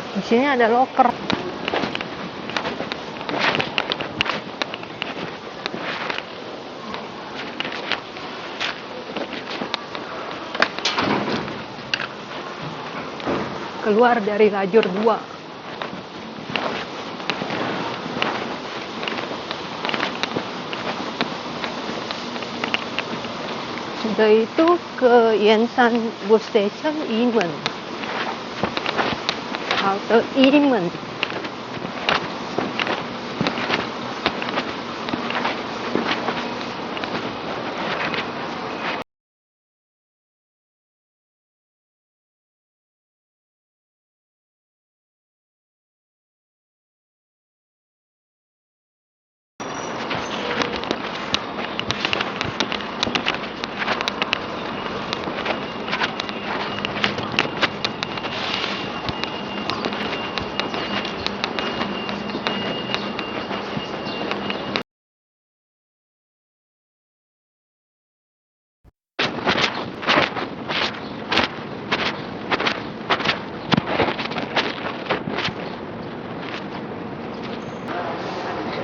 Di sini ada loker. Keluar dari lajur 2. Sudah itu ke Yensan Bus Station Imen. Halte Imen.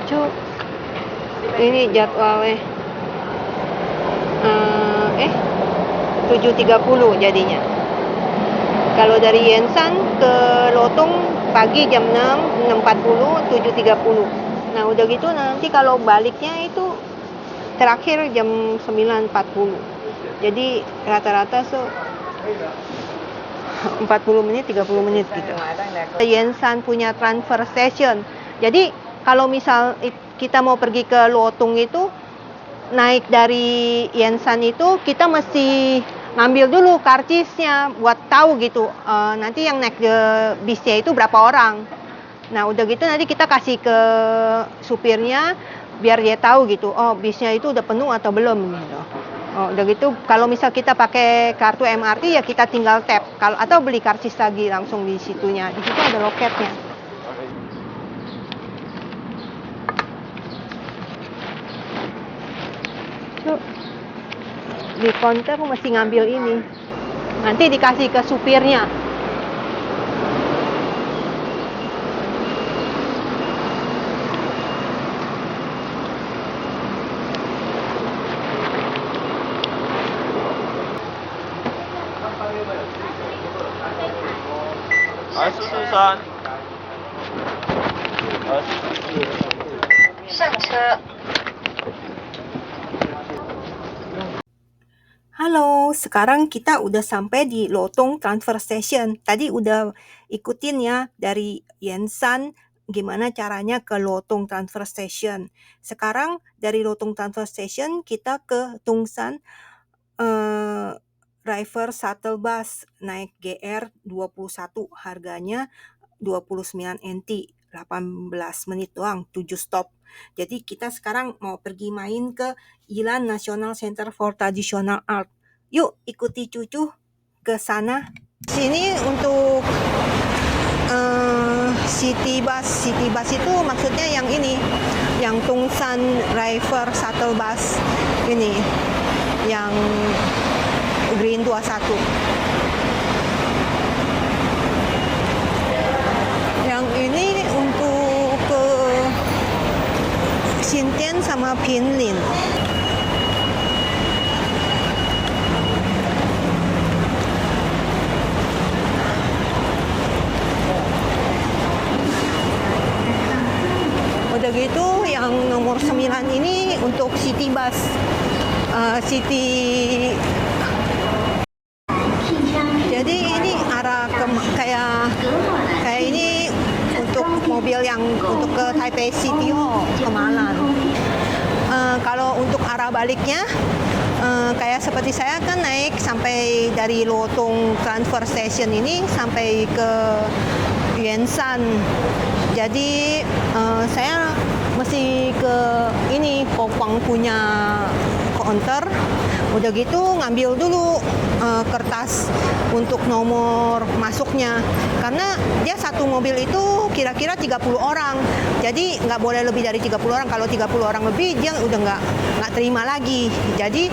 Cuk, ini jadwalnya 7.30 jadinya. Kalau dari Yensan ke Lotong pagi jam 6, 6.40, 7.30. Nah udah gitu nanti kalau baliknya itu terakhir jam 9.40. Jadi rata-rata 40 menit, 30 menit gitu. Yensan punya transfer station. Jadi kalau misal kita mau pergi ke Lotong itu naik dari Yensan itu kita mesti ngambil dulu karcisnya buat tahu gitu nanti yang naik bisnya itu berapa orang. Nah udah gitu nanti kita kasih ke supirnya biar dia tahu gitu, oh bisnya itu udah penuh atau belum gitu. Oh, udah gitu kalau misal kita pakai kartu MRT ya kita tinggal tap, kalau atau beli karcis lagi langsung di situnya. Di situ ada loketnya. Di counter mesti ngambil ini, nanti dikasih ke supirnya. Halo, sekarang kita udah sampai di Lotong Transfer Station. Tadi udah ikutin ya dari Yensan gimana caranya ke Lotong Transfer Station. Sekarang dari Lotong Transfer Station kita ke Tungsan River Shuttle Bus naik GR 21, harganya 29 NT, 18 menit doang, 7 stop. Jadi kita sekarang mau pergi main ke Ilan National Center for Traditional Art. Yuk ikuti cucu ke sana. Sini untuk city bus itu maksudnya yang ini, yang Tungsan River Shuttle Bus ini, yang Green 21. Yang ini untuk ke Xintian sama Pinlin. Udah gitu yang nomor 9 ini untuk city bus. Jadi ini arah ke kayak ini untuk mobil yang untuk ke Taipei City Hall, ke Malan. Kalau untuk arah baliknya kayak seperti saya kan naik sampai dari Lotong Transfer Station ini sampai ke Yensan. Jadi saya mesti ke ini Popang punya counter. Udah gitu ngambil dulu kertas untuk nomor masuknya, karena dia satu mobil itu kira-kira 30 orang, jadi nggak boleh lebih dari 30 orang. Kalau 30 orang lebih dia udah nggak terima lagi. Jadi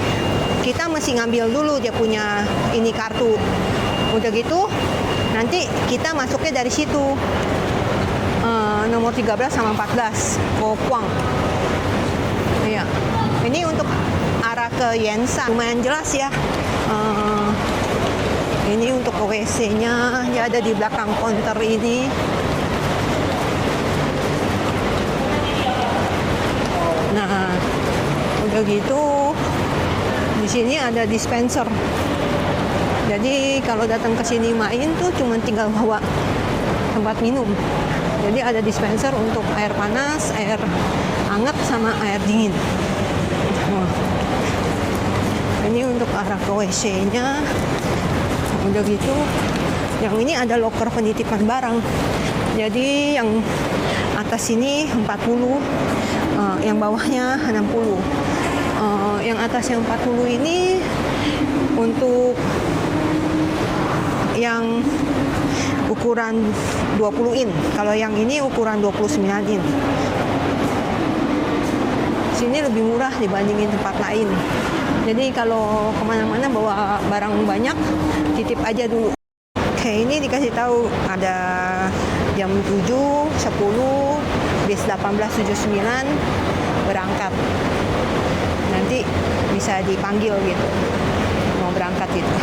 kita mesti ngambil dulu dia punya ini kartu. Udah gitu Nanti kita masuknya dari situ. Nomor 13 sama 14 Kokwang. Iya. Ini untuk arah ke Yensan. Lumayan jelas ya. Ini untuk WC-nya, dia ada di belakang counter ini. Nah, udah gitu di sini ada dispenser. Jadi kalau datang ke sini main tuh cuma tinggal bawa tempat minum. Jadi ada dispenser untuk air panas, air hangat sama air dingin. Ini untuk arah ke WC-nya. Udah gitu, yang ini ada loker penitipan barang. Jadi yang atas ini 40, yang bawahnya 60. Yang atas yang 40 ini untuk yang ukuran 20 in. Kalau yang ini ukuran 29 in. Sini lebih murah dibandingin tempat lain. Jadi kalau kemana-mana bawa barang banyak, titip aja dulu. Oke, ini dikasih tahu ada jam 7, 10, bis 18.79 berangkat. Nanti bisa dipanggil gitu, mau berangkat gitu.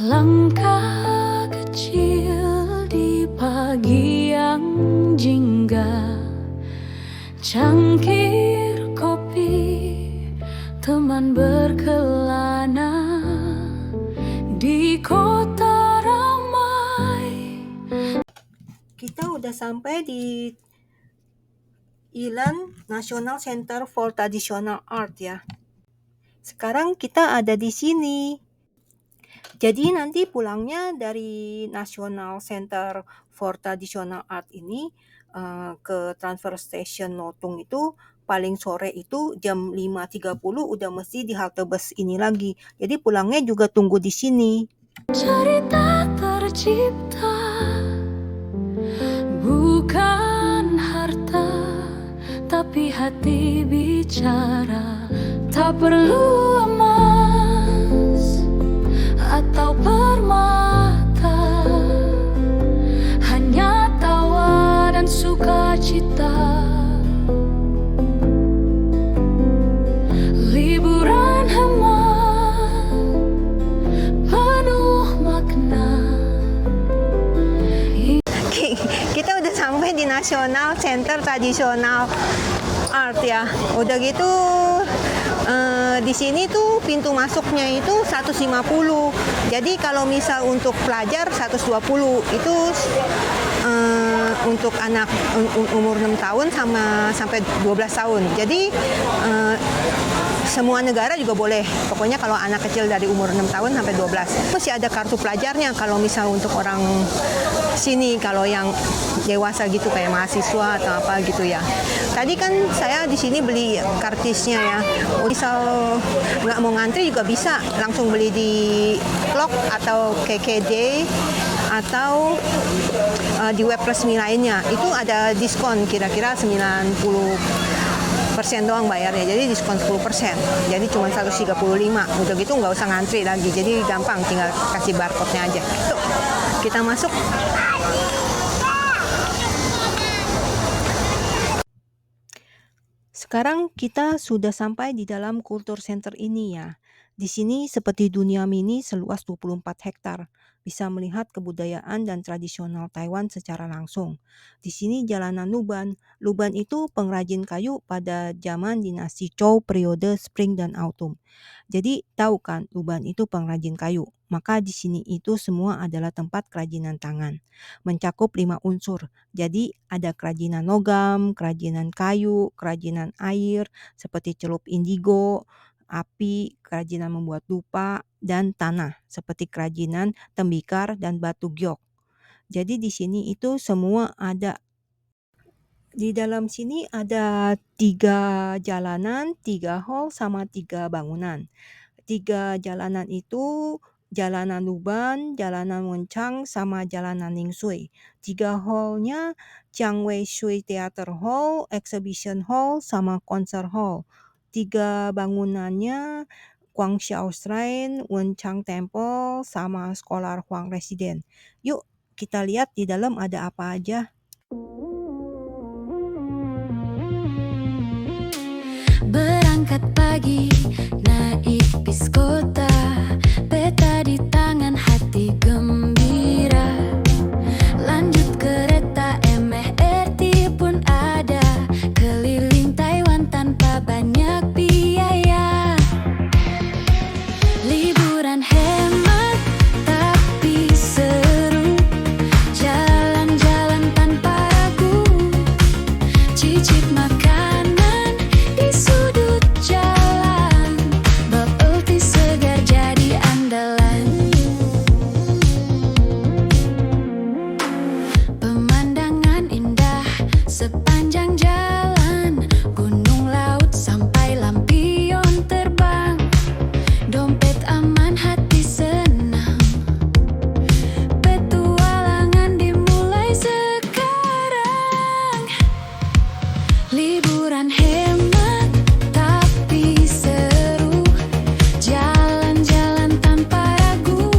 Langkah kecil di pagi yang jingga, cangkir kopi, teman berkelana di kota ramai. Kita udah sampai di Ilan National Center for Traditional Art ya. Sekarang kita ada di sini. Jadi nanti pulangnya dari National Center for Traditional Art ini ke transfer station Notung itu paling sore itu jam 5.30 udah mesti di halte bus ini lagi. Jadi pulangnya juga tunggu di sini. Cerita tercipta bukan harta, tapi hati bicara. Tak perlu emas atau permata, hanya tawa dan sukacita. Liburan hemat penuh makna. Kita udah sampai di National Center Traditional Art ya. Udah gitu di sini tuh pintu masuknya itu 150. Jadi kalau misal untuk pelajar 120 itu untuk anak umur 6 tahun sama sampai 12 tahun. Jadi semua negara juga boleh. Pokoknya kalau anak kecil dari umur 6 tahun sampai 12. Masih ada kartu pelajarnya kalau misal untuk orang sini, kalau yang dewasa gitu kayak mahasiswa atau apa gitu ya. Tadi kan saya di sini beli kartisnya ya. Misal nggak mau ngantri juga bisa langsung beli di Klok atau KKD atau di web resmi lainnya. Itu ada diskon kira-kira 90% doang bayarnya, jadi diskon 10%. Jadi cuma 135. Udah gitu nggak usah ngantri lagi. Jadi gampang, tinggal kasih barcode-nya aja. Tuh, kita masuk. Sekarang kita sudah sampai di dalam Kultur Center ini ya. Di sini seperti dunia mini seluas 24 hektar. Bisa melihat kebudayaan dan tradisional Taiwan secara langsung. Di sini jalanan Luban. Luban itu pengrajin kayu pada zaman dinasti Zhou periode Spring dan Autumn. Jadi tahu kan Luban itu pengrajin kayu. Maka di sini itu semua adalah tempat kerajinan tangan. Mencakup 5 unsur. Jadi ada kerajinan logam, kerajinan kayu, kerajinan air seperti celup indigo, api, kerajinan membuat dupa, dan tanah seperti kerajinan tembikar dan batu giok. Jadi di sini itu semua ada. Di dalam sini ada 3 jalanan, 3 hall, sama 3 bangunan. 3 jalanan itu jalanan Luban, jalanan Wencang, sama jalanan Ningsui. 3 hall-nya Chiang Wei Shui Theater Hall, Exhibition Hall, sama Concert Hall. 3 bangunannya Guangxiao Shrine, Wenchang Temple, sama Scholar Huang Residence. Yuk kita lihat di dalam ada apa aja. Berangkat pagi, naik bis kota, peta di tangan, hati gembira. Lanjut kereta MRT pun ada, keliling Taiwan tanpa banyak biaya. Liburan hemat tapi seru, jalan-jalan tanpa ragu, cicip makanan di sudut jalan, bubble tea segar jadi andalan. Pemandangan indah sepanjang jalan, gunung laut sampai lampion terbang, dompet aman hati senang, petualangan dimulai sekarang. Liburan hemat tapi seru, jalan-jalan tanpa ragu,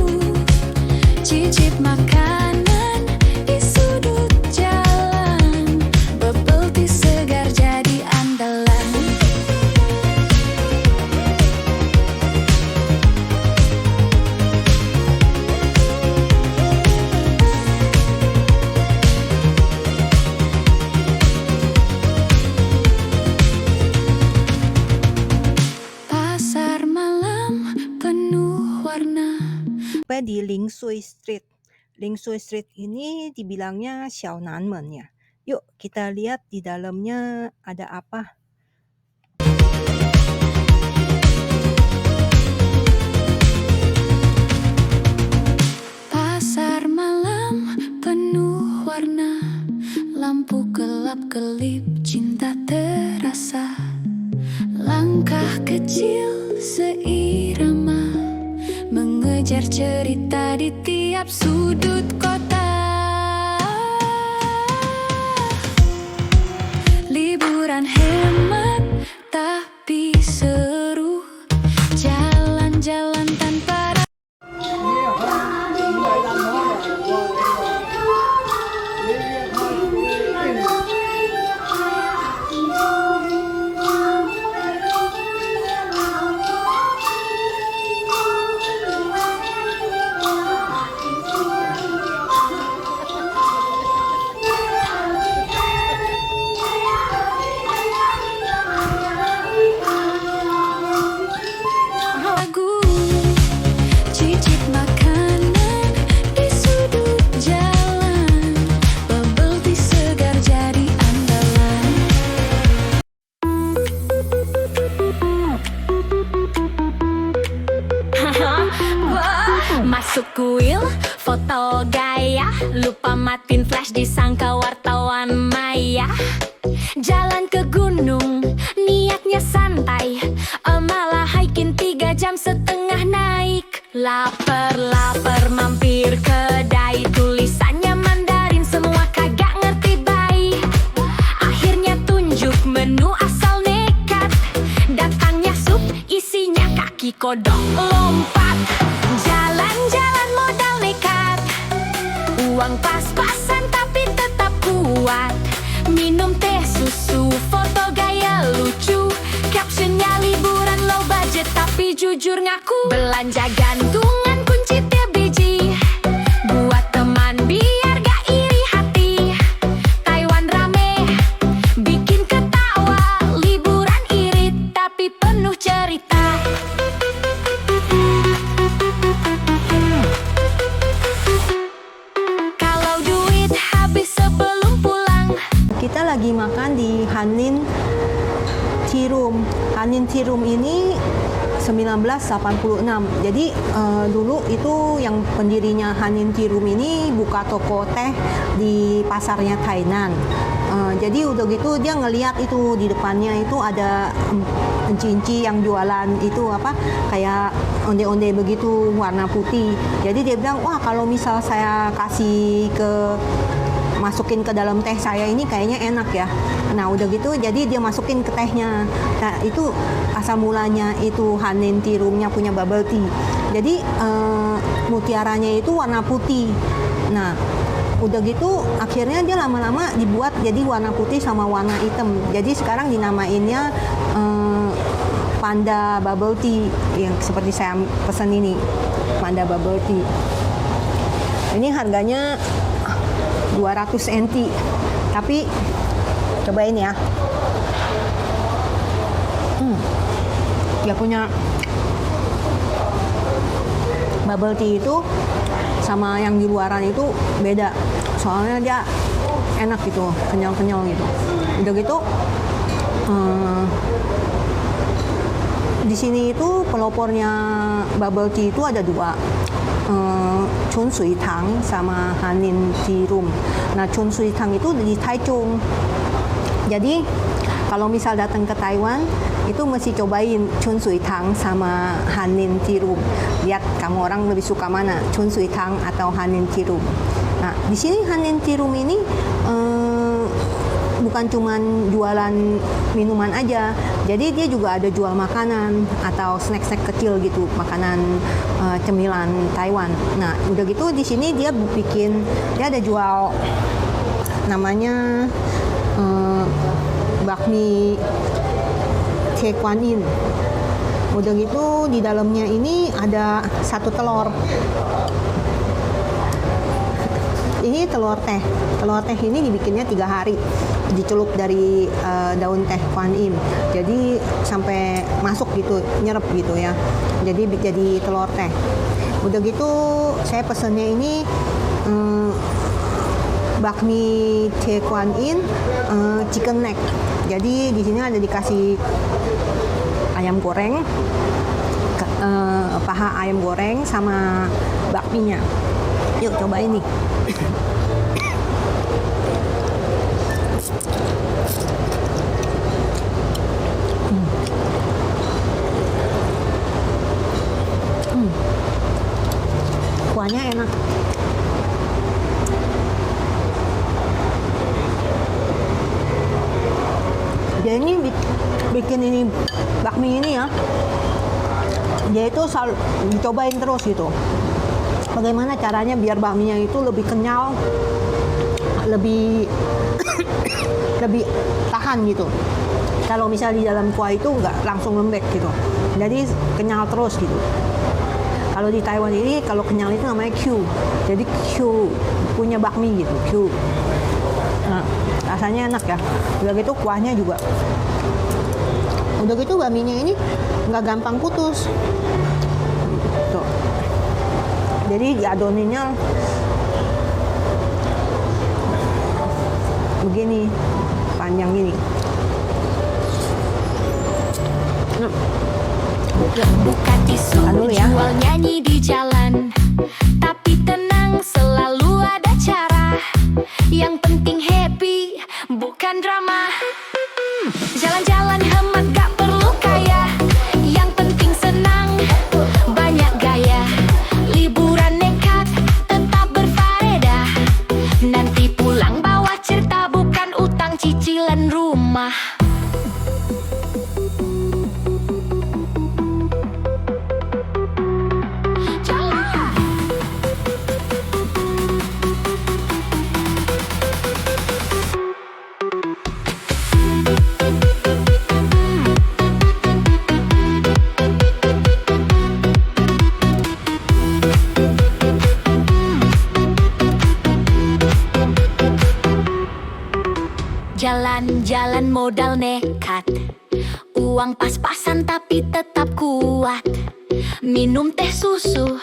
cicip makanan di sudut jalan, bubble tea segar jadi andalan. Pasar malam penuh warna. Sampai di Lingshui Street. Lingshui Street ini dibilangnya Xiaonanmen ya. Yuk kita lihat di dalamnya ada apa. Pasar malam penuh warna, lampu kelap-kelip, cinta terasa, langkah kecil seirama, mengejar cerita di tiap sudut kota. Liburan hemat tapi seru, jalan-jalan tanpa ragu, cicip makanan di sudut jalan, bubble tea segar jadi andalan. Masuk kuil, foto gaya, lupa matiin flash disangka wartawan maya. Jalan ke gunung, niatnya santai, malah hiking 3,5 jam naik. Lapar mampir kedai, tulisannya Mandarin semua kagak ngerti baik. Akhirnya tunjuk menu asal nekat, datangnya sup isinya kaki kodok lompat. Jalan-jalan modal nekat, uang pas-pasan tapi tetap kuat. Minum teh susu, foto gaya lucu, captionnya liburan low budget tapi jujur ngaku. Belanja gantungan kunci tiap biji, buat teman biar gak iri hati. Taiwan rame, bikin ketawa, liburan irit tapi penuh cerita. Kalau duit habis sebelum pulang, Kita lagi makan di Hanin Tea Room. Hanin Tea Room ini 1986. Jadi dulu itu yang pendirinya Hanin Tea Room ini buka toko teh di pasarnya Tainan. Jadi udah gitu dia ngelihat itu di depannya itu ada enci-enci yang jualan itu apa kayak onde-onde begitu warna putih. Jadi dia bilang, wah kalau misal saya kasih ke masukin ke dalam teh saya ini kayaknya enak ya. Nah udah gitu jadi dia masukin ke tehnya. Nah itu asal mulanya itu Hanin Tea Room-nya punya bubble tea. Jadi mutiaranya itu warna putih. Nah udah gitu akhirnya dia lama-lama dibuat jadi warna putih sama warna hitam. Jadi sekarang dinamainnya Panda Bubble Tea yang seperti saya pesan ini, Panda Bubble Tea. Ini harganya 200 NT. Tapi cobain ya. Dia punya bubble tea itu sama yang di luaran itu beda. Soalnya dia enak gitu, kenyal-kenyal gitu. Udah gitu di sini itu pelopornya bubble tea itu ada dua, Chun Sui Tang sama Hanin Tea Room. Nah Chun Sui Tang itu di Taichung. Jadi kalau misal datang ke Taiwan itu mesti cobain Chun Sui Tang sama Hanin Tea Room. Lihat kamu orang lebih suka mana, Chun Sui Tang atau Hanin Tea Room. Nah di sini Hanin Tea Room ini bukan cuman jualan minuman aja, jadi dia juga ada jual makanan atau snack-snack kecil gitu, makanan cemilan Taiwan. Nah, udah gitu di sini dia ada jual namanya bakmi Tie Kwan Yin. Udah gitu di dalamnya ini ada 1 telur. Ini telur teh. Telur teh ini dibikinnya 3 hari. Dicelup dari daun teh Kwan Im. Jadi sampai masuk gitu, nyerep gitu ya. Jadi telur teh. Udah gitu saya pesennya ini bakmi Tie Kwan Im chicken neck. Jadi di sini ada dikasih ayam goreng, paha ayam goreng sama bakminya. Yuk cobain nih. Kuahnya enak. Dia ini bikin ini bakmi ini ya. Dia itu selalu dicobain terus gitu. Bagaimana caranya biar bakminya itu lebih kenyal, lebih lebih tahan gitu. Kalau misalnya di dalam kuah itu nggak langsung lembek gitu, jadi kenyal terus gitu. Kalau di Taiwan ini kalau kenyal itu namanya Q, jadi Q punya bakmi gitu Q. Nah, rasanya enak ya. Udah gitu kuahnya juga. Udah gitu bakminya ini nggak gampang putus. Tuh. Jadi diadoninnya begini, panjang gini. Buka tisu, ya. jual nyanyi di jalan. Tapi tenang, selalu ada cara. Yang penting happy, bukan drama. Jalan-jalan hemat, gak perlu kaya. Yang penting senang, banyak gaya. Liburan nekat, tetap berfaedah. Nanti pulang bawa cerita, bukan utang cicilan rumah. Jalan-jalan modal nekat, uang pas-pasan tapi tetap kuat. Minum teh susu